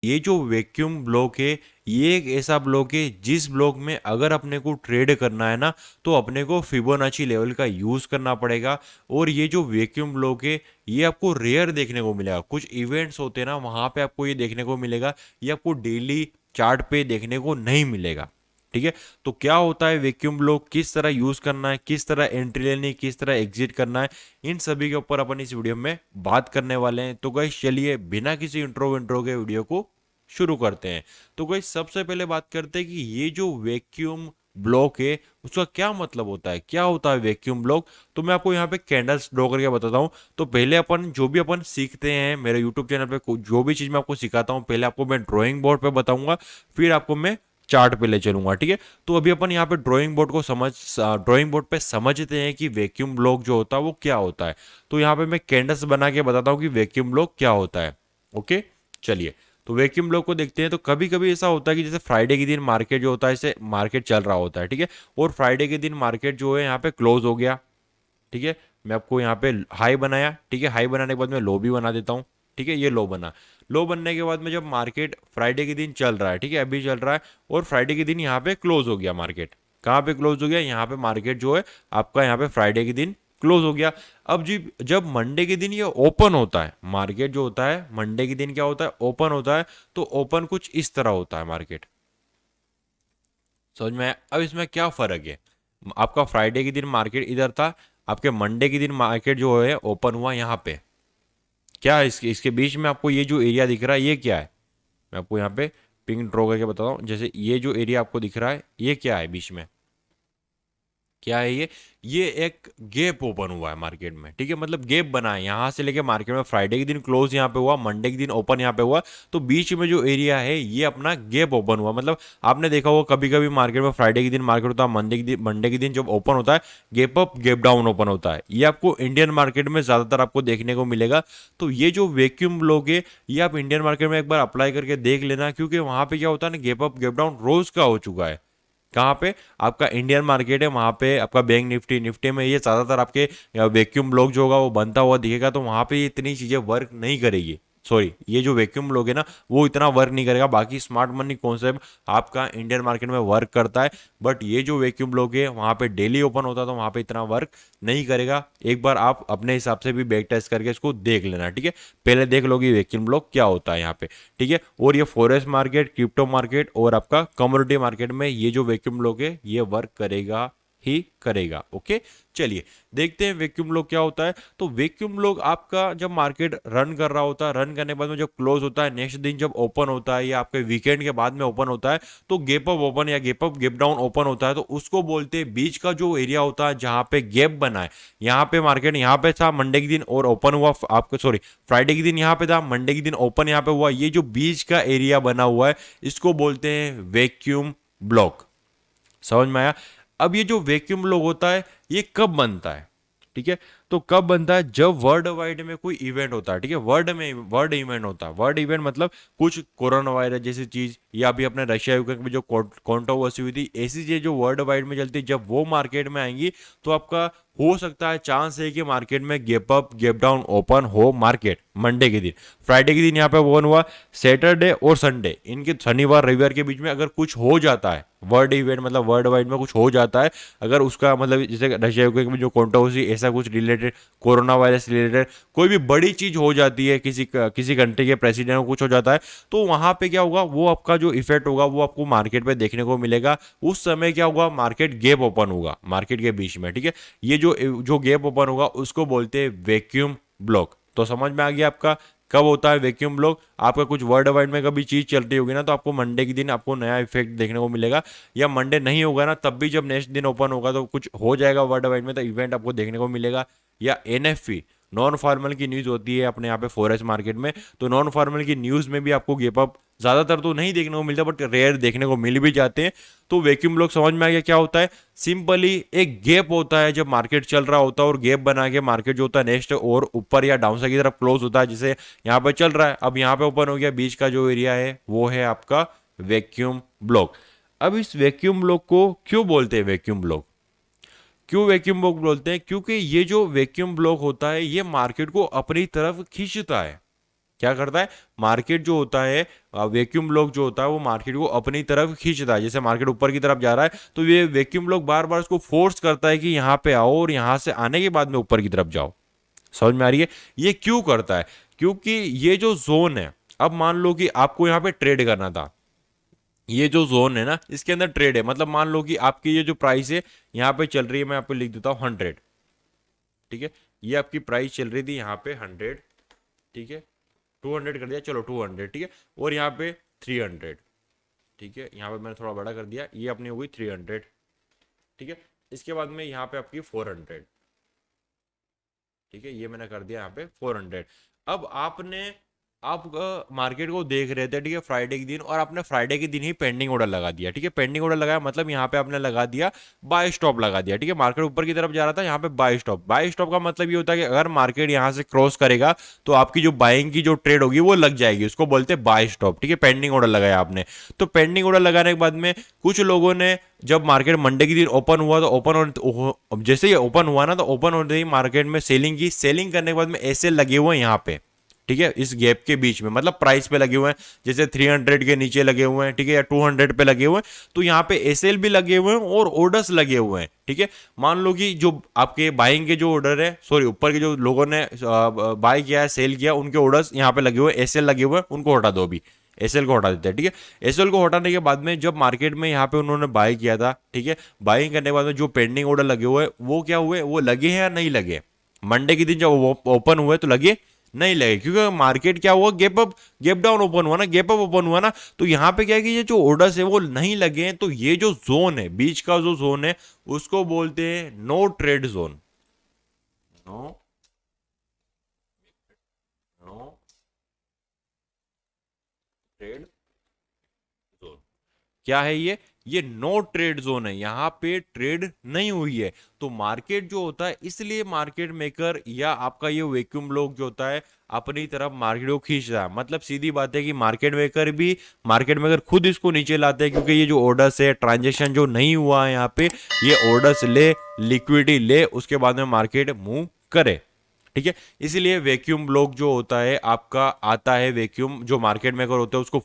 ये जो vacuum block है ये एक ऐसा ब्लॉक है जिस ब्लॉक में अगर अपने को ट्रेड करना है ना तो अपने को फिबोनाची लेवल का यूज करना पड़ेगा। और ये जो वैक्यूम ब्लॉक है ये आपको रेयर देखने को मिलेगा। कुछ इवेंट्स होते हैं ना वहां पे आपको ये देखने को मिलेगा, ये आपको डेली चार्ट पे देखने को नहीं मिलेगा। ठीक है, तो क्या होता है वैक्यूम ब्लॉक, किस तरह यूज करना है, किस तरह एंट्री लेनी है, किस तरह एग्जिट करना है, इन सभी के ऊपर अपन इस वीडियो में बात करने वाले हैं। तो गाइस चलिए बिना किसी इंट्रो के वीडियो को शुरू करते हैं। तो गाइस सबसे पहले बात करते हैं कि ये जो वैक्यूम ब्लॉक है उसका क्या मतलब होता है, क्या होता है वैक्यूम ब्लॉक। तो मैं आपको यहाँ पे कैंडल्स ड्रॉ करके बताता हूँ। तो पहले अपन जो भी अपन सीखते हैं मेरे यूट्यूब चैनल पे, जो भी चीज मैं आपको सिखाता हूँ पहले आपको मैं ड्रॉइंग बोर्ड पे बताऊंगा, फिर आपको मैं चार्ट पे ले चलूंगा। ठीक है, तो अभी अपन यहाँ पे ड्राइंग बोर्ड पे समझते हैं कि वैक्यूम ब्लॉक जो होता है वो क्या होता है। तो यहाँ पे मैं कैंडल्स बना के बताता हूँ कि वैक्यूम ब्लॉक क्या होता है। ओके, चलिए तो वैक्यूम ब्लॉक को देखते हैं। तो कभी कभी ऐसा होता है कि जैसे फ्राइडे के दिन मार्केट जो होता है, जैसे मार्केट चल रहा होता है, ठीक है, और फ्राइडे के दिन मार्केट जो है यहाँ पे क्लोज हो गया। ठीक है, मैं आपको यहाँ पे हाई बनाया, ठीक है, हाई बनाने के बाद मैं लो भी बना देता हूँ। ठीक है, ये लो बना, लो बनने के बाद में जब मार्केट फ्राइडे के दिन चल रहा है, ठीक है, अभी चल रहा है, और फ्राइडे के दिन यहाँ पे क्लोज हो गया मार्केट। कहाँ पे क्लोज हो गया, यहाँ पे मार्केट जो है आपका यहाँ पे फ्राइडे के दिन क्लोज हो गया। अब जी जब मंडे के दिन ये ओपन होता है, मार्केट जो होता है मंडे के दिन क्या होता है, ओपन होता है। तो ओपन कुछ इस तरह होता है मार्केट, समझ में आया? अब इसमें क्या फर्क है, आपका फ्राइडे के दिन मार्केट इधर था, आपके मंडे के दिन मार्केट जो है ओपन हुआ यहाँ पे। क्या है इसके बीच में आपको ये जो एरिया दिख रहा है ये क्या है, मैं आपको यहाँ पे पिंक ड्रॉ करके बताता हूँ। जैसे ये जो एरिया आपको दिख रहा है ये क्या है बीच में, क्या है ये एक गैप ओपन हुआ है मार्केट में। ठीक है, मतलब गैप बना है यहां से लेके मार्केट में, फ्राइडे के दिन क्लोज यहाँ पे हुआ, मंडे के दिन ओपन यहाँ पे हुआ। तो बीच में जो एरिया है ये अपना गैप ओपन हुआ। मतलब आपने देखा होगा कभी कभी मार्केट में फ्राइडे के दिन मार्केट होता है, मंडे के दिन जब ओपन होता है gap up gap down open होता है। ये आपको इंडियन मार्केट में ज्यादातर आपको देखने को मिलेगा। तो ये जो वैक्यूम ब्लॉक है ये आप इंडियन मार्केट में एक बार अप्लाई करके देख लेना, क्योंकि वहां पे क्या होता है ना, गैप अप गैप डाउन रोज का हो चुका है। कहाँ पे, आपका इंडियन मार्केट है वहां पे आपका बैंक निफ्टी निफ्टी में ये ज्यादातर आपके वैक्यूम ब्लॉक जो होगा वो बनता हुआ दिखेगा। तो वहां पे इतनी चीजें वर्क नहीं करेगी, सॉरी ये जो वैक्यूम ब्लॉक है ना वो इतना वर्क नहीं करेगा। बाकी स्मार्ट मनी कॉन्सेप्ट आपका इंडियन मार्केट में वर्क करता है, बट ये जो वैक्यूम ब्लॉक है वहां पे डेली ओपन होता है तो वहां पे इतना वर्क नहीं करेगा। एक बार आप अपने हिसाब से भी बैक टेस्ट करके इसको देख लेना। ठीक है, पहले देख लो कि वैक्यूम ब्लॉक क्या होता है यहाँ पे। ठीक है, और ये फॉरेस्ट मार्केट, क्रिप्टो मार्केट और आपका कमोडिटी मार्केट में ये जो वैक्यूम ब्लॉक है ये वर्क करेगा ही करेगा। ओके, चलिए देखते हैं वैक्यूम ब्लॉक क्या होता है। तो वैक्यूम ब्लॉक आपका जब मार्केट रन कर रहा होता है, रन करने के बाद में जब क्लोज होता है, नेक्स्ट दिन जब ओपन होता है या आपके वीकेंड के बाद में ओपन होता है, तो गैप अप ओपन या gap up gap down open होता है। तो उसको बोलते हैं बीच का जो एरिया होता है जहां पे गैप बना है, यहाँ पे मार्केट यहाँ पे था मंडे के दिन और ओपन हुआ आपको, सॉरी फ्राइडे के दिन यहाँ पे था, मंडे के दिन ओपन यहाँ पे हुआ, ये जो बीच का एरिया बना हुआ है इसको बोलते हैं वैक्यूम ब्लॉक। समझ में आया? अब ये जो वैक्यूम ब्लॉक होता है ये कब बनता है, ठीक है, तो कब बनता है, जब वर्ल्ड वाइड में कोई इवेंट होता है। ठीक है, वर्ल्ड इवेंट होता है। वर्ल्ड इवेंट मतलब कुछ कोरोना वायरस जैसी चीज, या अभी अपने रशिया यूक्रेन में जो कॉन्ट्रोवर्सी हुई थी, ऐसी चीज जो वर्ल्ड वाइड में चलती है, जब वो मार्केट में आएंगी तो आपका हो सकता है, चांस है कि मार्केट में gap up gap down open हो मार्केट मंडे के दिन। फ्राइडे के दिन यहाँ पे ओपन हुआ, सैटरडे और संडे इनके शनिवार रविवार के बीच में अगर कुछ हो जाता है, वर्ल्ड इवेंट मतलब वर्ल्ड वाइड में कुछ हो जाता है, अगर उसका मतलब जैसे रशिया यूक्रेन में जो कॉन्ट्रोवर्सी ऐसा कुछ रिलेटेड, कोरोना वायरस रिलेटेड कोई भी बड़ी चीज हो जाती है, किसी कंट्री के प्रेसिडेंट को कुछ हो जाता है, तो वहां पे क्या होगा, वो आपका जो इफेक्ट होगा वो आपको मार्केट पे देखने को मिलेगा। उस समय क्या होगा, मार्केट गैप ओपन होगा मार्केट के बीच में। ठीक है, ये जो जो गैप ओपन होगा उसको बोलते हैं वैक्यूम ब्लॉक। तो समझ में आ गया आपका कब होता है वैक्यूम ब्लॉक। आपका कुछ वर्ल्ड वाइड में कभी चीज चल रही होगी ना तो आपको मंडे के दिन आपको नया इफेक्ट देखने को मिलेगा, या मंडे नहीं होगा ना तब भी जब नेक्स्ट दिन ओपन होगा तो कुछ हो जाएगा वर्ल्ड वाइड में तो इवेंट आपको देखने को मिलेगा। या एनएफपी, नॉन फार्मल की न्यूज होती है अपने यहाँ पे फॉरेस्ट मार्केट में, तो नॉन फार्मल की न्यूज में भी आपको गैप अप ज्यादातर तो नहीं देखने को मिलता बट रेयर देखने को मिल भी जाते हैं। तो वैक्यूम ब्लॉक समझ में आ गया क्या होता है, सिंपली एक गैप होता है जब मार्केट चल रहा होता है, और गैप बना के मार्केट जो होता है नेक्स्ट और ऊपर या डाउन साइड की तरफ क्लोज होता है। जैसे यहाँ पे चल रहा है, अब यहाँ पे ओपन हो गया, बीच का जो एरिया है वो है आपका वैक्यूम ब्लॉक। अब इस वैक्यूम ब्लॉक को क्यों बोलते हैं वैक्यूम ब्लॉक, क्यों वैक्यूम ब्लॉक बोलते हैं, क्योंकि ये जो वैक्यूम ब्लॉक होता है ये मार्केट को अपनी तरफ खींचता है। क्या करता है, मार्केट जो होता है, वैक्यूम ब्लॉक जो होता है वो मार्केट को अपनी तरफ खींचता है। जैसे मार्केट ऊपर की तरफ जा रहा है तो ये वैक्यूम ब्लॉक बार बार उसको फोर्स करता है कि यहाँ पे आओ और यहाँ से आने के बाद में ऊपर की तरफ जाओ। समझ में आ रही है ये क्यों करता है? क्योंकि ये जो जोन है, अब मान लो कि आपको यहाँ पे ट्रेड करना था, ये जो जोन है ना इसके अंदर ट्रेड है, मतलब मान लो कि आपकी ये जो प्राइस है यहाँ पे चल रही है, मैं आपको लिख देता हूँ 100, ठीक है, ये आपकी प्राइस चल रही थी यहाँ पे 100, ठीक है, 200 कर दिया, चलो 200, ठीक है, और यहाँ पे 300, ठीक है, यहाँ पे मैंने थोड़ा बड़ा कर दिया, ये अपनी हो गई 300, ठीक है, इसके बाद में यहाँ पे आपकी 400, ठीक है, ये मैंने कर दिया यहाँ पे 400। अब आपने आप मार्केट को देख रहे थे, ठीक है, फ्राइडे के दिन, और आपने फ्राइडे के दिन ही पेंडिंग ऑर्डर लगा दिया, ठीक है, पेंडिंग ऑर्डर लगाया मतलब यहाँ पे आपने लगा दिया बाय स्टॉप लगा दिया, ठीक है, मार्केट ऊपर की तरफ जा रहा था, यहाँ पे बाय स्टॉप। बाय स्टॉप का मतलब ये होता है कि अगर मार्केट यहाँ से क्रॉस करेगा तो आपकी जो बाइंग की जो ट्रेड होगी वो लग जाएगी, उसको बोलते हैं बाय स्टॉप, ठीक है, पेंडिंग ऑर्डर लगाया आपने। तो पेंडिंग ऑर्डर लगाने के बाद में कुछ लोगों ने, जब मार्केट मंडे के दिन ओपन हुआ तो जैसे ही ओपन हुआ ना, तो ओपन होते ही मार्केट में सेलिंग की, सेलिंग करने के बाद में ऐसे लगे हुए हैं यहाँ पे, ठीक है, इस गैप के बीच में, मतलब प्राइस पे लगे हुए हैं, जैसे 300 के नीचे लगे हुए हैं, ठीक है, या 200 पे लगे हुए हैं, तो यहाँ पे एसएल भी लगे हुए हैं और ऑर्डर्स लगे हुए हैं, ठीक है। मान लो कि जो आपके बाइंग के जो ऑर्डर है, सॉरी ऊपर के जो लोगों ने बाय किया है, सेल किया, उनके ऑर्डर्स यहाँ पे लगे हुए हैं, एसएल लगे हुए हैं, उनको हटा दो अभी, एसएल को हटा देते हैं, ठीक है। एसएल को हटाने के बाद में जब मार्केट में यहाँ पे उन्होंने बाय किया था, ठीक है, बाइंग करने के बाद में जो पेंडिंग ऑर्डर लगे हुए वो क्या हुए, वो लगे हैं या नहीं लगे? मंडे के दिन जब ओपन हुए तो लगे नहीं लगे, क्योंकि मार्केट क्या हुआ, gap up gap down open हुआ ना, गैप अप ओपन हुआ ना, तो यहाँ पे क्या है कि ये जो ऑर्डर्स है वो नहीं लगे हैं, तो ये जो जोन है, बीच का जो जोन है, उसको बोलते हैं no trade zone. No no trade zone क्या है ये नो ट्रेड जोन है, यहाँ पे ट्रेड नहीं हुई है। तो मार्केट जो होता है, इसलिए मार्केट मेकर या आपका ये वैक्यूम ब्लॉक जो होता है अपनी तरफ मार्केट को खींच रहा है, मतलब सीधी बात है कि मार्केट मेकर खुद इसको नीचे लाते हैं, क्योंकि ये जो ऑर्डर्स है, ट्रांजेक्शन जो नहीं हुआ है यहाँ पे, ये ऑर्डर्स ले, लिक्विडिटी ले, उसके बाद में मार्केट मूव करे, ठीक है। इसीलिए वैक्यूम ब्लॉक जो होता है आपका आता है, वैक्यूम जो मार्केट मेकर होता है उसको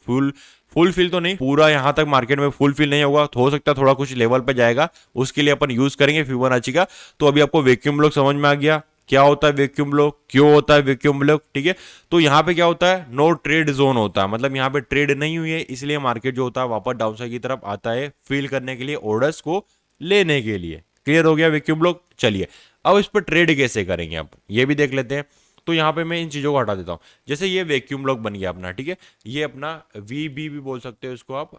फुलफिल तो नहीं, पूरा यहां तक मार्केट में फुलफिल नहीं होगा, तो हो सकता है थोड़ा कुछ लेवल पे जाएगा, उसके लिए अपन यूज करेंगे फिबोनाची का। तो अभी आपको वैक्यूम ब्लॉक समझ में आ गया, क्या होता है वैक्यूम ब्लॉक, क्यों होता है वैक्यूम ब्लॉक, ठीक है। तो यहाँ पे क्या होता है, नो ट्रेड जोन होता है, मतलब यहाँ पे ट्रेड नहीं हुई है, इसलिए मार्केट जो होता है वापस डाउन साइड की तरफ आता है, फिल करने के लिए, ऑर्डर्स को लेने के लिए। क्लियर हो गया वैक्यूम ब्लॉक? चलिए अब इस पर ट्रेड कैसे करेंगे आप ये भी देख लेते हैं। तो यहाँ पे मैं इन चीजों को हटा देता हूँ। जैसे ये वैक्यूम ब्लॉक बन गया अपना, ठीक है, ये अपना वी बी भी बोल सकते हो इसको आप,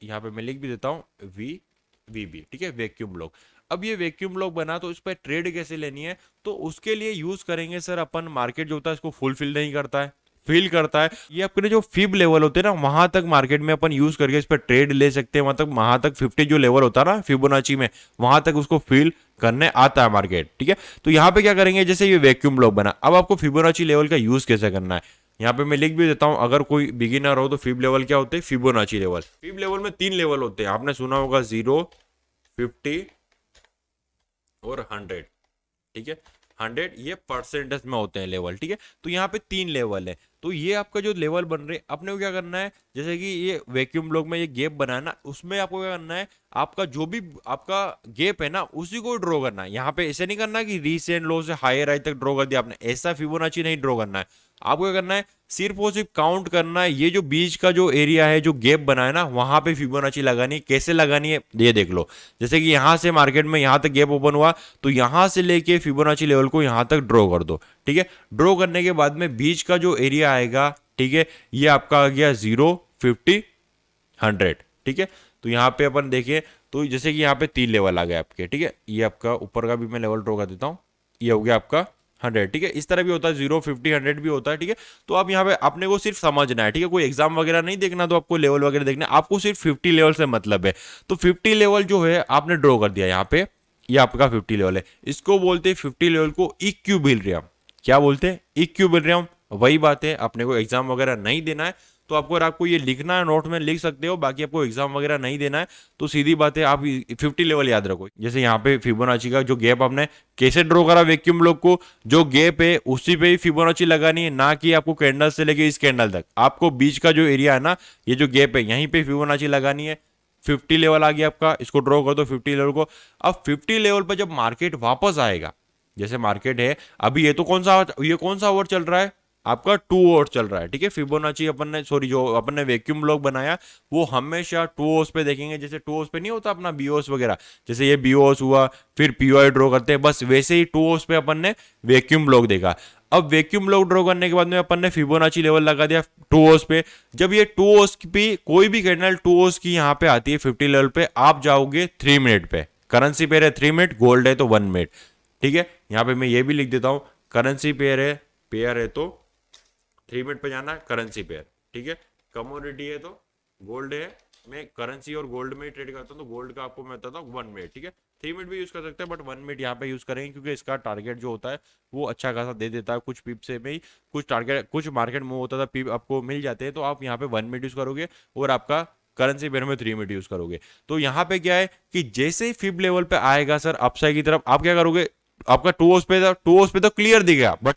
यहाँ पे मैं लिख भी देता हूँ वी बी, ठीक है, वैक्यूम ब्लॉक। अब ये वैक्यूम ब्लॉक बना तो इस पर ट्रेड कैसे लेनी है, तो उसके लिए यूज करेंगे सर अपन, मार्केट जो होता है इसको फुलफिल नहीं करता है, फील करता है, ये अपने जो फिब लेवल होते हैं ना, वहां तक मार्केट में अपन यूज करके इस पर ट्रेड ले सकते हैं, मतलब वहां तक 50 जो लेवल होता है ना फिबोनाची में, वहां तक उसको फील करने आता है मार्केट, ठीक है। तो यहाँ पे क्या करेंगे, जैसे ये वैक्यूम ब्लॉक बना, अब आपको फिबोनाची लेवल का यूज कैसे करना है, यहाँ पे मैं लिख भी देता हूं, अगर कोई बिगिनर हो तो फिब लेवल क्या होते हैं, फिबोनाची लेवल। फिब लेवल में 3 लेवल होते हैं, आपने सुना होगा 0, 50 और 100, ठीक है। 100 ये परसेंटेज में होते हैं लेवल, ठीक है। तो यहाँ पे 3 लेवल है, तो ये आपका जो लेवल बन रहे, अपने को क्या करना है, जैसे कि ये वैक्यूम ब्लॉक में ये गैप बना है ना, उसमें आपको क्या करना है, आपका जो भी आपका गैप है ना उसी को ड्रॉ करना है। यहाँ पे ऐसे नहीं करना कि रीसेंट लो से हायर हाई तक ड्रॉ कर दिया आपने, ऐसा फिबोनाची नहीं ड्रॉ करना है। आपको क्या करना है, सिर्फ और सिर्फ काउंट करना है, ये जो बीच का जो एरिया है, जो गैप बना है ना, वहां पे फिबोनाची लगानी है। कैसे लगानी है ये देख लो, जैसे कि यहां से मार्केट में यहां तक गैप ओपन हुआ, तो यहां से लेके फिबोनाची लेवल को यहां तक ड्रॉ कर दो, ठीक है। ड्रॉ करने के बाद में बीच का जो एरिया आएगा, ठीक है, ये आपका आ गया 0, 50, 100, ठीक है। तो यहाँ पे अपन देखिए, तो जैसे कि यहाँ पे 3 लेवल आ गए आपके, ठीक है, ये आपका ऊपर का भी मैं लेवल ड्रॉ कर देता हूँ, ये हो गया आपका 100, ठीक है। इस तरह भी होता है, 0, 50, 100 भी होता है, ठीक है। तो अब यहाँ पे अपने को सिर्फ समझना है, ठीक है, कोई एग्जाम वगैरह नहीं देखना, तो आपको लेवल वगैरह देखना है, आपको सिर्फ 50 लेवल से मतलब है। तो 50 लेवल जो है आपने ड्रॉ कर दिया यहाँ पे, ये आपका 50 लेवल है, इसको बोलते हैं 50 लेवल को इक्विलिब्रियम। क्या बोलते हैं, इक्विलिब्रियम। वही बात है, अपने को एग्जाम वगैरह नहीं देना है, तो आपको अगर आपको ये लिखना है नोट में लिख सकते हो, बाकी आपको एग्जाम वगैरह नहीं देना है तो सीधी बात है आप 50 लेवल याद रखो। जैसे यहाँ पे फिबोनाची का जो गैप आपने कैसे ड्रॉ करा वैक्यूम ब्लॉक को, जो गैप है उसी पे ही फिबोनाची लगानी है, ना कि आपको कैंडल से लेके इस कैंडल तक, आपको बीच का जो एरिया है ना, ये जो गैप है यहीं पे फिबोनाची लगानी है। 50 लेवल आ गया आपका, इसको ड्रॉ कर दो 50 लेवल को। अब 50 लेवल पर जब मार्केट वापस आएगा, जैसे मार्केट है अभी, ये तो कौन सा ओवर चल रहा है आपका 2 ओवर चल रहा है, ठीक है। फिबोनाची अपन ने जो अपन ने वैक्यूम ब्लॉक बनाया वो हमेशा 2 ओवर्स पे देखेंगे। जैसे 2 ओवर्स पे नहीं होता अपना बीओस वगैरह, जैसे ये बीओस हुआ फिर पीओआई ड्रॉ करते हैं, बस वैसे ही 2 ओवर्स पे अपन ने वैक्यूम ब्लॉक देखा। अब वैक्यूम ब्लॉक ड्रॉ करने के बाद में अपन ने फिबोनाची लेवल लगा दिया 2 ओवर्स पे। जब ये 2 ओवर्स की कोई भी कैंडल 2 ओवर्स की यहाँ पे आती है 50 लेवल पे, आप जाओगे 3 मिनट पे। करेंसी पेयर है 3 मिनट, गोल्ड है तो 1 मिनट, ठीक है। यहाँ पे मैं ये भी लिख देता हूँ, करेंसी पेयर है तो 3 मिनट पे जाना है करेंसी पेयर, ठीक है। कमोडिटी है तो गोल्ड है, मैं करेंसी और गोल्ड में ट्रेड करता हूँ तो गोल्ड का आपको मैं बताता हूँ 1 मिनट, ठीक है। 3 मिनट भी यूज कर सकते हैं बट 1 मिनट यहाँ पे यूज करेंगे क्योंकि इसका टारगेट जो होता है वो अच्छा खासा दे देता है। कुछ पिप से में ही कुछ टारगेट, कुछ मार्केट मूव होता था पिप आपको मिल जाते हैं, तो आप यहाँ पे 1 मिनट यूज करोगे और आपका करेंसी पेयर में 3 मिनट यूज करोगे। तो यहाँ पे क्या है कि जैसे ही फिब लेवल पे आएगा सर अपसाइड की तरफ, आप क्या करोगे, आपका 2 ओवर्स पे तो क्लियर दिखेगा बट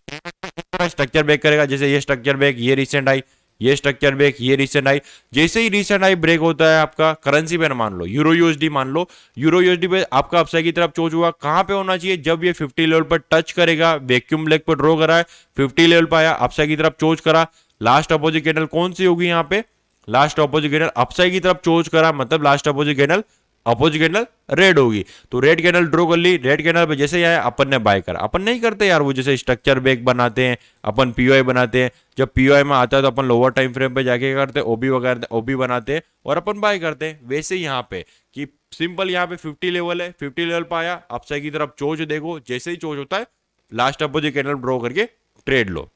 स्ट्रक्चर ब्रेक करेगा। जैसे ये स्ट्रक्चर ब्रेक, ये रिसेंट आई, ये स्ट्रक्चर ब्रेक, ये रिसेंट आई। जैसे ही रिसेंट आई ब्रेक होता है आपका करेंसी पेयर, मान लो यूरो यूएसडी, मान लो यूरो यूएसडी पे आपका अपसाइड की तरफ चोच हुआ, कहां पे होना चाहिए, जब ये 50 लेवल पर टच करेगा, वैक्यूम ब्लैक पर ड्रॉ करा है 50 लेवल पर आया, अपसाइड की तरफ चोच करा, लास्ट अपोजिट कैंडल कौन सी होगी यहाँ पे, लास्ट अपोजिट कैंडल अपसाइड की तरफ चोच करा, मतलब लास्ट अपोजिट कैंडल रेड होगी। तो रेड कैंडल ड्रॉ कर ली, रेड कैंडल पे जैसे आया अपन ने बाय करा। अपन नहीं करते यार वो, जैसे स्ट्रक्चर ब्रेक बनाते हैं अपन, पीओआई बनाते हैं, जब पीओआई में आता है तो अपन लोअर टाइम फ्रेम पे जाके करते हैं ओबी वगैरह, ओबी बनाते हैं और अपन बाय करते हैं। वैसे यहाँ पे कि सिंपल यहाँ पे 50 लेवल है, 50 लेवल पे आया, अपसाइड की तरफ चोच देखो, जैसे ही चोच होता है लास्ट अपोजिट कैंडल ड्रॉ करके ट्रेड लो।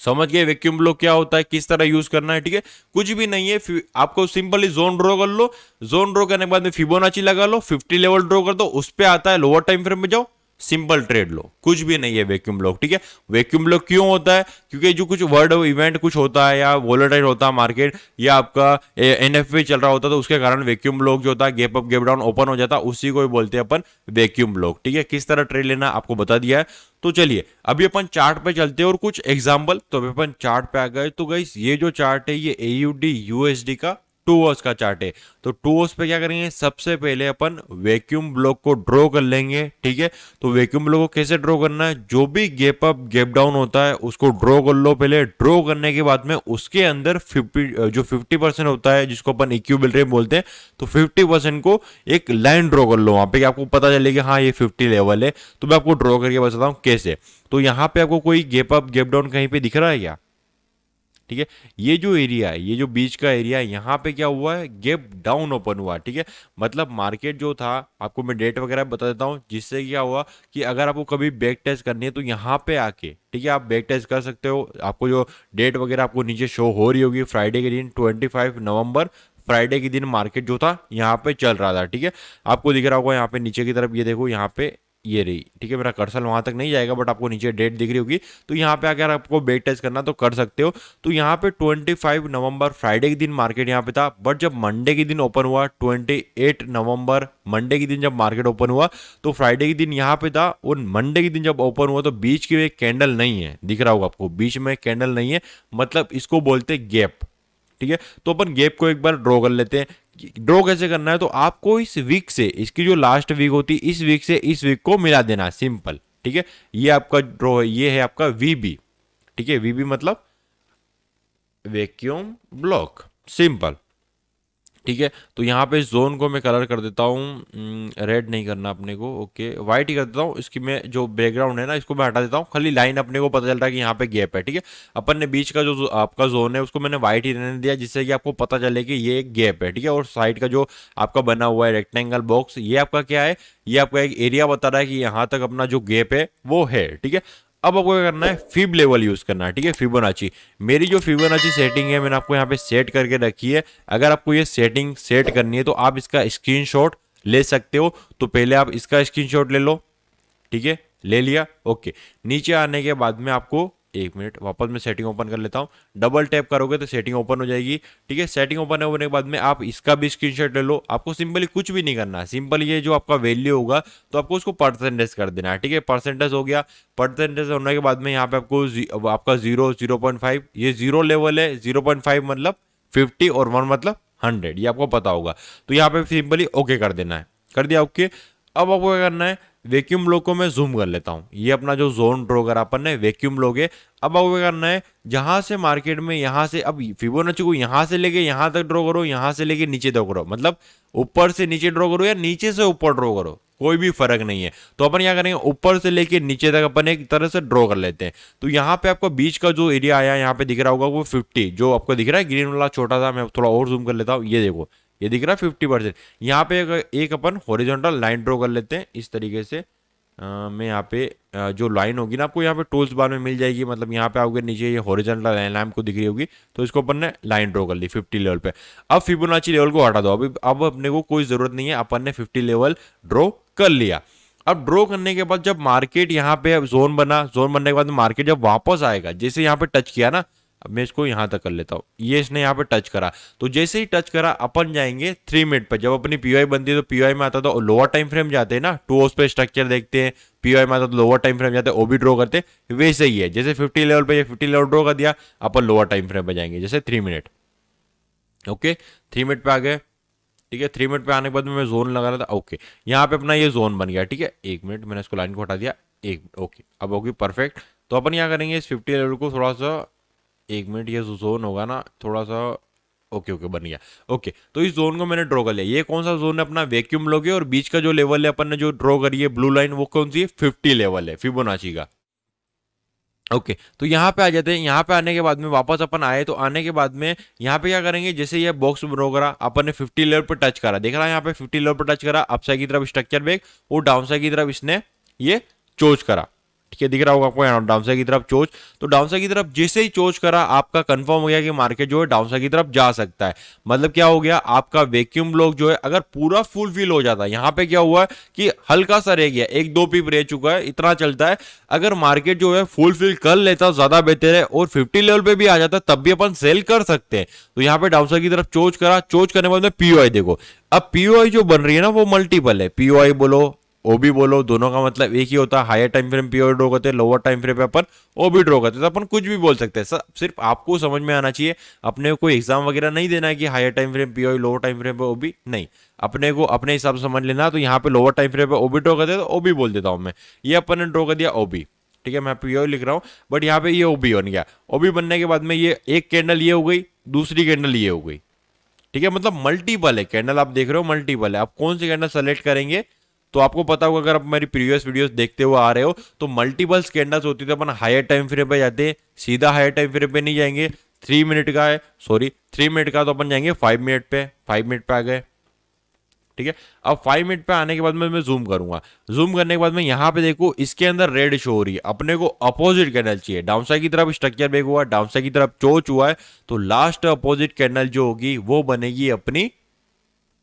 समझ गए वैक्यूम ब्लॉक क्या होता है, किस तरह यूज करना है, ठीक है। कुछ भी नहीं है, आपको सिंपली जोन ड्रॉ कर लो, जोन ड्रॉ करने के बाद में फिबोनाची लगा लो, 50 लेवल ड्रॉ कर दो, उस पे आता है लोअर टाइम फ्रेम में जाओ, सिंपल ट्रेड लो। कुछ भी नहीं है वैक्यूम ब्लॉक, ठीक है। वैक्यूम ब्लॉक क्यों होता है, क्योंकि जो कुछ वर्ल्ड इवेंट कुछ होता है या वोलेटाइल होता है मार्केट, या आपका एनएफपी चल रहा होता है, तो उसके कारण वैक्यूम ब्लॉक जो होता है gap up gap down open हो जाता है, उसी को बोलते हैं अपन वैक्यूम ब्लॉक, ठीक है। किस तरह ट्रेड लेना आपको बता दिया है। तो चलिए अभी अपन चार्ट पे चलते हैं और कुछ एग्जांपल। तो अभी अपन चार्ट पे आ गए। तो गाइस ये जो चार्ट है ये एयूडी यूएसडी का 2 आवर्स का चार्ट है। तो 2 आवर्स पे क्या करेंगे, सबसे पहले अपन वैक्यूम ब्लॉक को ड्रॉ कर लेंगे, ठीक है। तो वैक्यूम ब्लॉक को कैसे ड्रॉ करना है, जो भी गैप अप गैप डाउन होता है उसको ड्रॉ कर लो पहले। ड्रॉ करने के बाद में उसके अंदर 50% होता है जिसको अपन इक्विलिब्रियम बोलते हैं, तो 50% को एक लाइन ड्रॉ कर लो वहां पे, कि आपको पता चले कि हाँ ये 50 लेवल है। तो मैं आपको ड्रॉ करके बताता हूँ कैसे। तो यहाँ पे आपको कोई गैप अप गैप डाउन कहीं पे दिख रहा है क्या, ठीक है। ये जो एरिया है, ये जो बीच का एरिया है, यहाँ पे क्या हुआ है, गैप डाउन ओपन हुआ, ठीक है। मतलब मार्केट जो था, आपको मैं डेट वगैरह बता देता हूँ, जिससे क्या हुआ कि अगर आपको कभी बैक टेस्ट करनी है तो यहाँ पे आके, ठीक है, आप बैक टेस्ट कर सकते हो। आपको जो डेट वगैरह आपको नीचे शो हो रही होगी, फ्राइडे के दिन 25 नवंबर फ्राइडे के दिन मार्केट जो था यहाँ पे चल रहा था, ठीक है। आपको दिख रहा होगा यहाँ पे नीचे की तरफ, ये देखो यहाँ पे ये रही, ठीक है। मेरा कर्सर वहां तक नहीं जाएगा बट आपको नीचे डेट दिख रही होगी। तो यहाँ पे अगर आपको बैक टेस्ट करना तो कर सकते हो। तो यहाँ पे 25 नवंबर फ्राइडे के दिन मार्केट यहाँ पे था, बट जब मंडे के दिन ओपन हुआ 28 नवंबर मंडे के दिन जब मार्केट ओपन हुआ, तो फ्राइडे के दिन यहाँ पे था और मंडे के दिन जब ओपन हुआ तो बीच की एक कैंडल नहीं है, दिख रहा होगा आपको, बीच में कैंडल नहीं है, मतलब इसको बोलते गैप, ठीक है। तो अपन गैप को एक बार ड्रॉ कर लेते हैं। ड्रॉ कैसे करना है, तो आपको इस वीक से, इसकी जो लास्ट वीक होती है, इस वीक से इस वीक को मिला देना है, सिंपल, ठीक है। ये आपका ड्रॉ है, ये है आपका वीबी, ठीक है। वीबी मतलब वैक्यूम ब्लॉक, सिंपल, ठीक है। तो यहाँ पे जोन को मैं कलर कर देता हूँ, रेड नहीं करना अपने को, ओके, व्हाइट ही कर देता हूँ। इसकी मैं जो बैकग्राउंड है ना इसको मैं हटा देता हूँ, खाली लाइन अपने को पता चल रहा है कि यहाँ पे गैप है, ठीक है। अपन ने बीच का जो आपका जोन है उसको मैंने व्हाइट ही रहने दिया, जिससे कि आपको पता चले कि ये एक गैप है, ठीक है। और साइड का जो आपका बना हुआ है रेक्टेंगल बॉक्स, ये आपका क्या है, ये आपका एक एरिया बता रहा है कि यहाँ तक अपना जो गैप है वो है, ठीक है। अब आपको क्या करना है, फिब लेवल यूज करना है, ठीक है, फिबोनाची। मेरी जो फिबोनाची सेटिंग है मैंने आपको यहाँ पे सेट करके रखी है। अगर आपको ये सेटिंग सेट करनी है तो आप इसका स्क्रीनशॉट ले सकते हो। तो पहले आप इसका स्क्रीनशॉट ले लो, ठीक है, ले लिया, ओके। नीचे आने के बाद में आपको एक मिनट, वापस मैं सेटिंग ओपन कर लेता हूँ। डबल टैप करोगे तो सेटिंग ओपन हो जाएगी। ठीक है, सेटिंग ओपन होने के बाद में आप इसका भी स्क्रीनशॉट ले लो। आपको सिंपली कुछ भी नहीं करना है, सिंपल ये जो आपका वैल्यू होगा तो आपको उसको परसेंटेज कर देना है। ठीक है, परसेंटेज हो गया। परसेंटेज होने के बाद में यहाँ पे आपको आपका 0.5, ये 0 लेवल है, 0.5 मतलब 50 और 1 मतलब 100, ये आपको पता होगा। तो यहाँ पे सिंपली ओके कर देना है। कर दिया ओके। अब आपको क्या करना है, वैक्यूम ब्लॉक को मैं जूम कर लेता हूँ। ये अपना जो जोन ड्रॉ करा अपन ने, वैक्यूम ब्लॉक है। अब आपको क्या करना है, जहां से मार्केट में यहाँ से अब फिबोनाची को यहाँ से लेके यहाँ तक ड्रॉ करो, यहाँ से लेके नीचे ड्रॉ करो, मतलब ऊपर से नीचे ड्रॉ करो या नीचे से ऊपर ड्रॉ करो, कोई भी फर्क नहीं है। तो अपन क्या करेंगे, ऊपर से लेके नीचे तक अपन एक तरह से ड्रॉ कर लेते हैं। तो यहाँ पे आपको बीच का जो एरिया आया यहाँ पे दिख रहा होगा वो 50, जो आपको दिख रहा है ग्रीन वाला छोटा सा, मैं थोड़ा और जूम कर लेता हूँ, ये देखो ये दिख रहा है 50%। यहाँ पे एक अपन हॉरिजॉन्टल लाइन ड्रॉ कर लेते हैं इस तरीके से। मैं यहाँ पे जो लाइन होगी ना, आपको यहाँ पे टूल्स बार में मिल जाएगी, मतलब यहाँ पे आओगे नीचे ये हॉरिजॉन्टल लाइन आपको दिख रही होगी, तो इसको अपन ने लाइन ड्रॉ कर ली 50 लेवल पे। अब फिबोनाची लेवल को हटा दो, अब अपने को कोई जरूरत नहीं है, अपन ने 50 लेवल ड्रॉ कर लिया। अब ड्रॉ करने के बाद जब मार्केट यहाँ पे जोन बना, जोन बनने के बाद मार्केट जब वापस आएगा, जैसे यहाँ पे टच किया ना, अब मैं इसको यहां तक कर लेता हूँ, ये इसने यहाँ पे टच करा, तो जैसे ही टच करा अपन जाएंगे 3 मिनट पर। जब अपनी पीओआई बनती है तो पीओआई में आता तो लोअर टाइम फ्रेम जाते हैं ना, 2 हाउस पे स्ट्रक्चर देखते हैं, पीओआई में आता तो लोअर टाइम फ्रेम जाते हैं, ओबी ड्रॉ करते हैं। वैसे ही है, जैसे 50 लेवल पे 50 लेवल ड्रॉ कर दिया, अपन लोअर टाइम फ्रेम पे जाएंगे, जैसे 3 मिनट। ओके, 3 मिनट पे आ गए। ठीक है, 3 मिनट पे आने के बाद में मैं जोन लगा रहा था। ओके, यहाँ पे अपना ये जोन बन गया। ठीक है, 1 मिनट, मैंने इसको लाइन को हटा दिया। एक ओके, अब होगी परफेक्ट। तो अपन क्या करेंगे, इस 50 लेवल को थोड़ा सा, 1 मिनट, ये जोन होगा ना थोड़ा सा, ओके ओके बन गया। ओके, तो इस जोन को मैंने ड्रॉ कर लिया। ये कौन सा जोन है, अपना वैक्यूम ब्लॉक है, और बीच का जो लेवल है अपन ने जो ड्रॉ करी है ब्लू लाइन, वो कौन सी है, 50 लेवल है फिबोनाची का। ओके, तो यहाँ पे आ जाते हैं। यहाँ पे आने के बाद में वापस अपन आए, तो आने के बाद में यहाँ पे क्या करेंगे, जैसे ये बॉक्स ड्रॉ करा अपन ने 50 लेवल पर टच करा, देख रहा है यहाँ पे 50 लेवल पर टच करा, अप साइड की तरफ स्ट्रक्चर बैक और डाउन साइड की तरफ इसने ये चोज करा। ठीक है, दिख रहा होगा आपको यहाँ डाउन साइड की तरफ चोज। तो डाउन साइड की तरफ जैसे ही चोज करा, आपका कंफर्म हो गया कि मार्केट जो है डाउन साइड की तरफ जा सकता है। मतलब क्या हो गया, आपका वैक्यूम ब्लॉक जो है अगर पूरा फुल फिल हो जाता है, यहाँ पे क्या हुआ कि हल्का सा रह गया, 1-2 पिप रह चुका है, इतना चलता है। अगर मार्केट जो है फुल फिल कर लेता ज्यादा बेहतर है, और 50 लेवल पे भी आ जाता तब भी अपन सेल कर सकते हैं। तो यहाँ पे डाउन साइड की तरफ चोज करा, चोज करने के बाद में पीओआई देखो, अब पीओआई जो बन रही है ना वो मल्टीपल है, पीओआई बोलो ओबी बोलो, दोनों का मतलब एक ही होता है। Higher time frame POI draw करते हैं, लोअर टाइम फ्रेम पे अपन ओबी ड्रॉ करते हैं, तो अपन कुछ भी बोल सकते हैं। सिर्फ आपको समझ में आना चाहिए, अपने को कोई एग्जाम वगैरह नहीं देना है कि higher time frame POI, lower time frame पे ओबी, नहीं, अपने को अपने हिसाब से समझ लेना। तो यहाँ पे लोअर टाइम फ्रेम पे ओबी ड्रॉ करते हैं तो ओबी बोल देता हूँ मैं, ये अपन ने ड्रॉ कर दिया ओबी। ठीक है, मैं पीओआई लिख रहा हूँ बट यहाँ पे ये ओबी बन गया। ओबी बनने के बाद में ये एक कैंडल ये हो गई, दूसरी कैंडल ये हो गई। ठीक है, मतलब मल्टीपल है कैंडल, आप देख रहे हो मल्टीपल है। आप कौन सी कैंडल सेलेक्ट करेंगे तो आपको पता होगा, अगर आप मेरी प्रीवियस वीडियोस देखते हुए आ रहे हो तो मल्टीपल्स कैंडल्स होती थी, अपन हायर टाइम फ्रेम पे जाते हैं, सीधा हायर टाइम फ्रेम पे नहीं जाएंगे। 3 मिनट का है, सॉरी 3 मिनट का, तो अपन जाएंगे 5 मिनट पे, 5 मिनट पे आ गए। ठीक है, अब 5 मिनट पे आने के बाद में मैं जूम करूंगा। जूम करने के बाद में यहाँ पे देखो इसके अंदर रेड शो हो रही है, अपने को अपोजिट कैंडल चाहिए। डाउन साइड की तरफ स्ट्रक्चर ब्रेक हुआ, डाउन साइड की तरफ चोच हुआ है, तो लास्ट अपोजिट कैंडल जो होगी वो बनेगी अपनी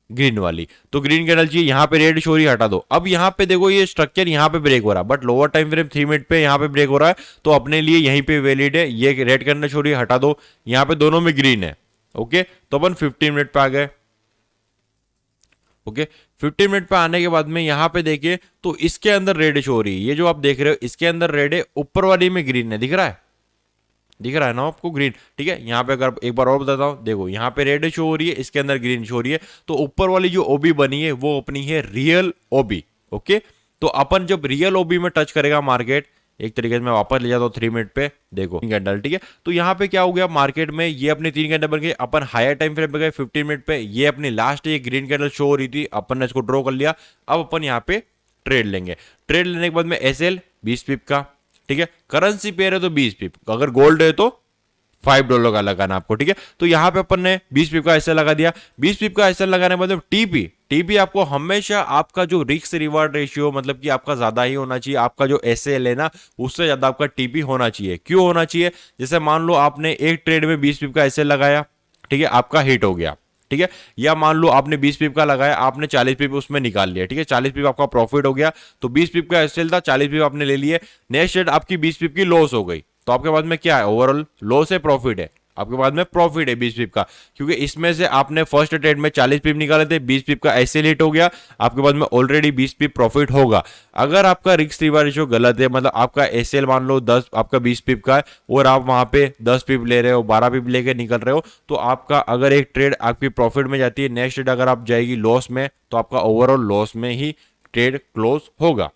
ग्रीन वाली। तो ग्रीन कैंडल चाहिए, यहाँ पे रेड शो रही, हटा दो। अब यहाँ पे देखो ये स्ट्रक्चर यहाँ पे ब्रेक हो रहा है, but lower time frame 3 minute पे यहाँ पे ब्रेक हो रहा है, तो अपने लिए यहीं पे वैलिड है। ये रेड कैंडल शो रही है, हटा दो। यहाँ पे दोनों में ग्रीन है। ओके, तो अपन 15 मिनट पे आ गए। ओके, 15 मिनट पे आने के बाद में यहाँ पे देखिए तो इसके अंदर रेड शो हो रही है, ये जो आप देख रहे हो इसके अंदर रेड है, ऊपर वाली में ग्रीन है, दिख रहा है, दिख रहा है ना आपको ग्रीन। ठीक है, यहाँ पे अगर एक बार और बताता हूँ, देखो यहाँ पे रेड शो हो रही है, इसके अंदर ग्रीन शो हो रही है, तो ऊपर वाली जो ओबी बनी है वो अपनी है रियल ओबी। ओके, तो अपन जब रियल ओबी में टच करेगा मार्केट, एक तरीके से मैं वापस ले जाता हूँ 3 मिनट पे, देखो कैंडल। ठीक है, तो यहाँ पे क्या हो गया, मार्केट में ये अपनी 3 कैंडल बन गई। अपन हायर टाइम फ्रेम पे गए 15 मिनट पे, ये अपनी लास्ट ये ग्रीन कैंडल शो हो रही थी, अपन ने इसको ड्रॉ कर लिया। अब अपन यहाँ पे ट्रेड लेंगे। ट्रेड लेने के बाद में एसएल 20 पिप का, ठीक है, करेंसी पेयर है तो 20 पिप, अगर गोल्ड है तो $5 का लगाना आपको। ठीक है, तो यहाँ पे अपन ने 20 पिप का एसएल लगा दिया। 20 पिप का एसएल लगाने के बाद टीपी, टीपी आपको हमेशा आपका जो रिस्क रिवार्ड रेशियो, मतलब कि आपका ज्यादा ही होना चाहिए, आपका जो एसएल है ना उससे ज्यादा आपका टीपी होना चाहिए। क्यों होना चाहिए, जैसे मान लो आपने एक ट्रेड में 20 पिप का एसएल लगाया, ठीक है, आपका हिट हो गया। ठीक है, या मान लो आपने 20 पिप का लगाया, आपने 40 पिप उसमें निकाल लिया। ठीक है, 40 पिप आपका प्रॉफिट हो गया, तो 20 पिप का एसएल था, 40 पिप आपने ले लिए। नेक्स्ट ट्रेड आपकी 20 पिप की लॉस हो गई, तो तो आपके पास में क्या है, ओवरऑल लॉस है प्रॉफिट है, आपके पास में प्रॉफिट है 20 पिप का, क्योंकि इसमें से आपने फर्स्ट ट्रेड में 40 पिप निकाले थे, 20 पिप का ऐसे हिट हो गया, आपके पास में ऑलरेडी 20 पिप प्रॉफिट होगा। अगर आपका रिस्क रिवार्ड रेशियो गलत है, मतलब आपका एसएल मान लो 10, आपका 20 पिप का है और आप वहां पे 10 पिप ले रहे हो, 12 पिप लेके निकल रहे हो, तो आपका अगर एक ट्रेड आपकी प्रॉफिट में जाती है, नेक्स्ट ट्रेड अगर आप जाएगी लॉस में, तो आपका ओवरऑल लॉस में ही ट्रेड क्लोज होगा,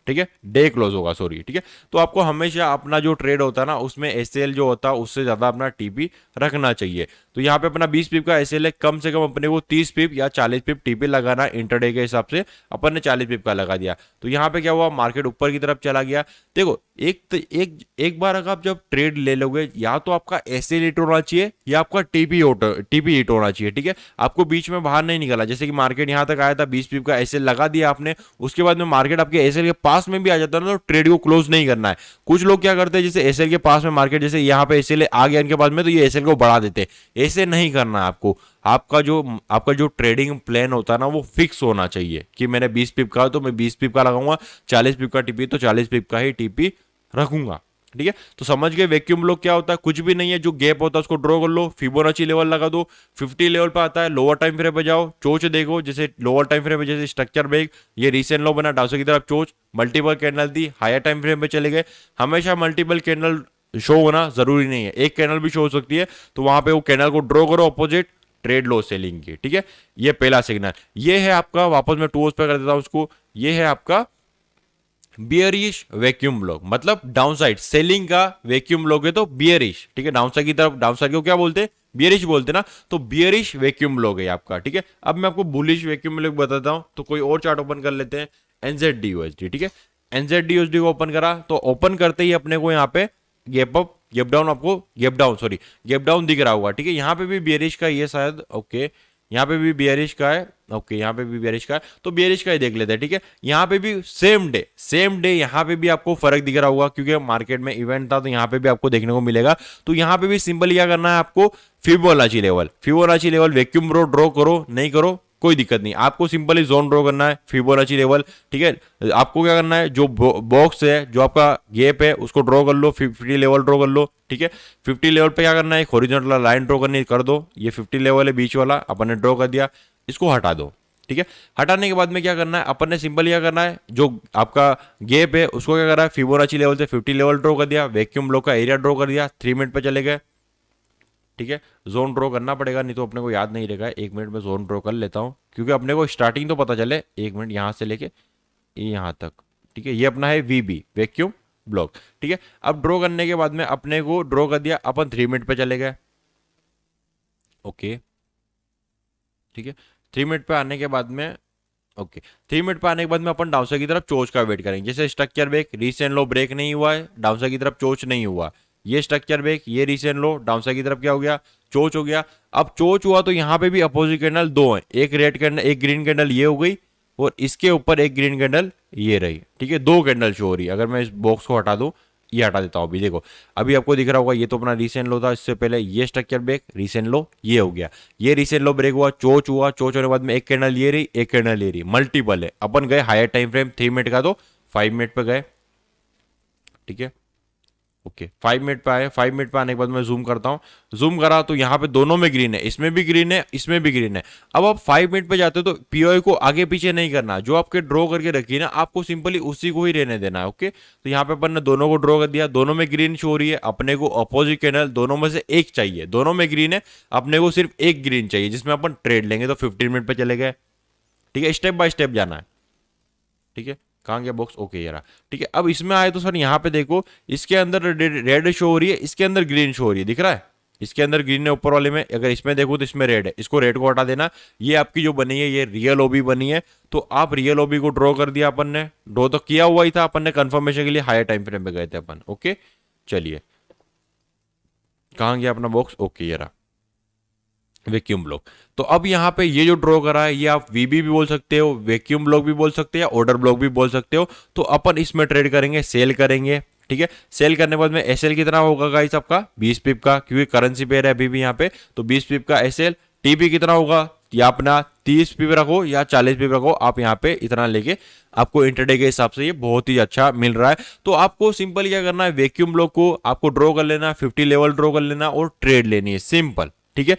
ठीक है, डे क्लोज होगा, सॉरी, ठीक है। तो आपको हमेशा अपना जो ट्रेड होता है ना, उसमें एसएल जो होता है उससे ज्यादा अपना टीपी रखना चाहिए। तो यहाँ पे अपना 20 पिप का एसएल है, कम से कम अपने को 30 पिप या 40 पिप टीपी लगाना इंटरडे के हिसाब से, अपन ने 40 पिप का लगा दिया। तो यहाँ पे क्या हुआ, मार्केट ऊपर की तरफ चला गया। देखो एक बार अगर आप जब ट्रेड ले लोगे, या तो आपका एसएल हिट होना चाहिए या आपका टीपी हिट होना चाहिए, ठीक है, आपको बीच में बाहर नहीं निकला। जैसे कि मार्केट यहाँ तक आया था, 20 पिप का एसएल लगा दिया आपने, उसके बाद में मार्केट आपके एसएल के पास में भी आ जाता है ना, तो ट्रेड को क्लोज नहीं करना है। कुछ लोग क्या करते हैं, जैसे एसएल के पास में मार्केट, जैसे यहाँ पे एसएल आ गया इनके पास में, तो ये एसएल को बढ़ा देते हैं। ऐसे नहीं करना है आपको। आपका जो ट्रेडिंग प्लान होता है ना, वो फिक्स होना चाहिए कि मैंने 20 पिप का, तो मैं 20 पिप का लगाऊंगा, 40 पिप का टीपी तो 40 पिप का ही टीपी रखूंगा, ठीक है। तो समझ गए वैक्यूम ब्लॉक क्या होता है, कुछ भी नहीं है, जो गैप होता है उसको ड्रॉ कर लो, फिबोनाची लेवल लगा दो, 50 लेवल पे आता है, लोअर टाइम फ्रेम पे जाओ, चोच देखो, जैसे लोअर टाइम फ्रेम पे जैसे स्ट्रक्चर ब्रेक, ये रीसेंट लो बना, डाउनसाइड की तरफ चोच, मल्टीपल कैंडल दी, हायर टाइम फ्रेम पे चले गए। हमेशा मल्टीपल कैंडल शो होना जरूरी नहीं है, एक कैंडल भी शो हो सकती है, तो वहां पे वो कैंडल को ड्रॉ करो अपोजिट, ट्रेड लो सेलिंग की, ठीक है। ये पहला सिग्नल, ये है आपका, वापस मैं टूल्स पे कर देता हूं उसको, ये है आपका बियरिश वैक्यूम ब्लॉक, मतलब डाउनसाइड सेलिंग का वैक्यूम ब्लॉक है तो बियरिश, ठीक है। डाउनसाइड की तरफ, डाउनसाइड को क्या बोलते हैं, बियरिश बोलते हैं ना, तो बियरिश वैक्यूम ब्लॉक है आपका, ठीक है। अब मैं आपको बुलिश वैक्यूम ब्लॉक बताता हूं, तो कोई और चार्ट ओपन कर लेते हैं, एनजेडयूएसडी, ठीक है। एनजेडयूएसडी को ओपन करा, तो ओपन करते ही अपने को यहाँ पे गैप अप, गैप डाउन, आपको गैप डाउन दिख रहा होगा, ठीक है। यहाँ पे भी बियरिश का ये शायद, ओके, यहाँ पे भी बियरिश का है, ओके, यहाँ पे भी बियरिश का है, तो बियरिश का ही देख लेते हैं, ठीक है। यहाँ पे भी सेम डे यहाँ पे भी आपको फर्क दिख रहा होगा, क्योंकि मार्केट में इवेंट था, तो यहाँ पे भी आपको देखने को मिलेगा। तो यहाँ पे भी सिंपल क्या करना है आपको, फिबोनाची लेवल वैक्यूम ड्रॉ करो, नहीं करो कोई दिक्कत नहीं, आपको सिंपली जोन ड्रॉ करना है, फिबोनाची लेवल, ठीक है। आपको क्या करना है, जो बॉक्स है, जो आपका गैप है, उसको ड्रॉ कर लो, 50 लेवल ड्रॉ कर लो, ठीक है। 50 लेवल पे क्या करना है, एक हॉरिजॉन्टल लाइन ड्रॉ करनी कर दो, ये 50 लेवल है बीच वाला, अपन ने ड्रॉ कर दिया, इसको हटा दो, ठीक है। हटाने के बाद में क्या करना है, अपन ने सिंपल क्या करना है, जो आपका गैप है उसको क्या करना है, फिबोनाची लेवल से 50 लेवल ड्रॉ कर दिया, वैक्यूम ब्लॉक का एरिया ड्रॉ कर दिया, 3 मिनट पे चले गए, ठीक है। जोन ड्रॉ करना पड़ेगा, नहीं तो अपने को याद नहीं रहेगा। 1 मिनट में जोन ड्रॉ कर लेता हूँ, क्योंकि अपने को स्टार्टिंग तो पता चले। 1 मिनट यहाँ से लेके यहाँ तक, ठीक है। ये अपना है वीबी वैक्यूम ब्लॉक, ठीक है। अब ड्रॉ करने के बाद में अपने को ड्रॉ कर दिया, अपन 3 मिनट पे चले गए, ओके, ठीक है। 3 मिनट पे आने के बाद में, ओके, 3 मिनट पे आने के बाद में अपन डाउनसाइड की तरफ चोच का वेट करेंगे। जैसे स्ट्रक्चर ब्रेक, रीसेंट लो ब्रेक नहीं हुआ है, डाउनसाइड की तरफ चोच नहीं हुआ, ये स्ट्रक्चर ब्रेक, ये रीसेंट लो, डाउनसाइड की तरफ क्या हो गया, चोच हो गया। अब चोच हुआ तो यहाँ पे भी अपोजिट कैंडल दो है, एक रेड कैंडल, एक ग्रीन कैंडल ये हो गई, और इसके ऊपर एक ग्रीन कैंडल ये रही, ठीक है। 2 कैंडल शो हो रही है। अगर मैं इस बॉक्स को हटा दूं, ये हटा देता हूं, अभी देखो, अभी आपको दिख रहा होगा, ये तो अपना रीसेंट लो था, इससे पहले ये स्ट्रक्चर ब्रेक, रीसेंट लो, ये हो गया, ये रीसेंट लो ब्रेक हुआ, चोच हुआ, चोच होने के बाद में एक कैंडल ये रही, एक कैंडल ये रही, मल्टीपल है। अपन गए हायर टाइम फ्रेम 3 मिनट का, तो 5 मिनट पे गए, ठीक है, ओके। 5 मिनट पे आए, 5 मिनट पे आने के बाद मैं जूम करता हूं, जूम करा तो यहाँ पे दोनों में ग्रीन है, इसमें भी ग्रीन है, इसमें भी ग्रीन है। अब आप 5 मिनट पे जाते हो तो पीओआई को आगे पीछे नहीं करना, जो आपके ड्रॉ करके रखी ना, आपको सिंपली उसी को ही रहने देना है, ओके। तो यहाँ पे अपन ने दोनों को ड्रॉ कर दिया, दोनों में ग्रीन शो हो रही है, अपने को अपोजिट कैंडल दोनों में से एक चाहिए, दोनों में ग्रीन है, अपने को सिर्फ एक ग्रीन चाहिए जिसमें अपन ट्रेड लेंगे। तो 15 मिनट पे चले गए, ठीक है, स्टेप बाय स्टेप जाना है, ठीक है। कहाँ गया बॉक्स, ओके ये रहा, ठीक है। अब इसमें आए तो सर यहाँ पे देखो, इसके अंदर रेड शो हो रही है, इसके अंदर ग्रीन शो हो रही है, दिख रहा है, इसके अंदर ग्रीन है ऊपर वाले में, अगर इसमें देखो तो इसमें रेड है, इसको रेड को हटा देना। ये आपकी जो बनी है, ये रियल ओबी बनी है, तो आप रियल ओबी को ड्रॉ कर दिया अपन ने, ड्रॉ तो किया हुआ ही था, अपन ने कंफर्मेशन के लिए हायर टाइम फ्रेम पे गए थे अपन, ओके। चलिए कहाँ गया अपना बॉक्स, ओके ये रहा वैक्यूम ब्लॉक। तो अब यहाँ पे ये जो ड्रॉ करा है, ये आप वीबी भी बोल सकते हो, वैक्यूम ब्लॉक भी बोल सकते हो, या ऑर्डर ब्लॉक भी बोल सकते हो। तो अपन इसमें ट्रेड करेंगे, सेल करेंगे, ठीक है। सेल करने के बाद में एसएल कितना होगा गाइस आपका, 20 पिप का, क्योंकि करेंसी पेयर है अभी भी यहाँ पे, तो 20 पिप का एसएल। टीपी कितना होगा, या अपना 30 पे रखो या 40 पे रखो, आप यहाँ पे इतना लेके आपको इंटरडे के हिसाब से ये बहुत ही अच्छा मिल रहा है। तो आपको सिंपल क्या करना है, वैक्यूम ब्लॉक को आपको ड्रॉ कर लेना, 50 लेवल ड्रॉ कर लेना और ट्रेड लेनी है, सिंपल। ठीक है,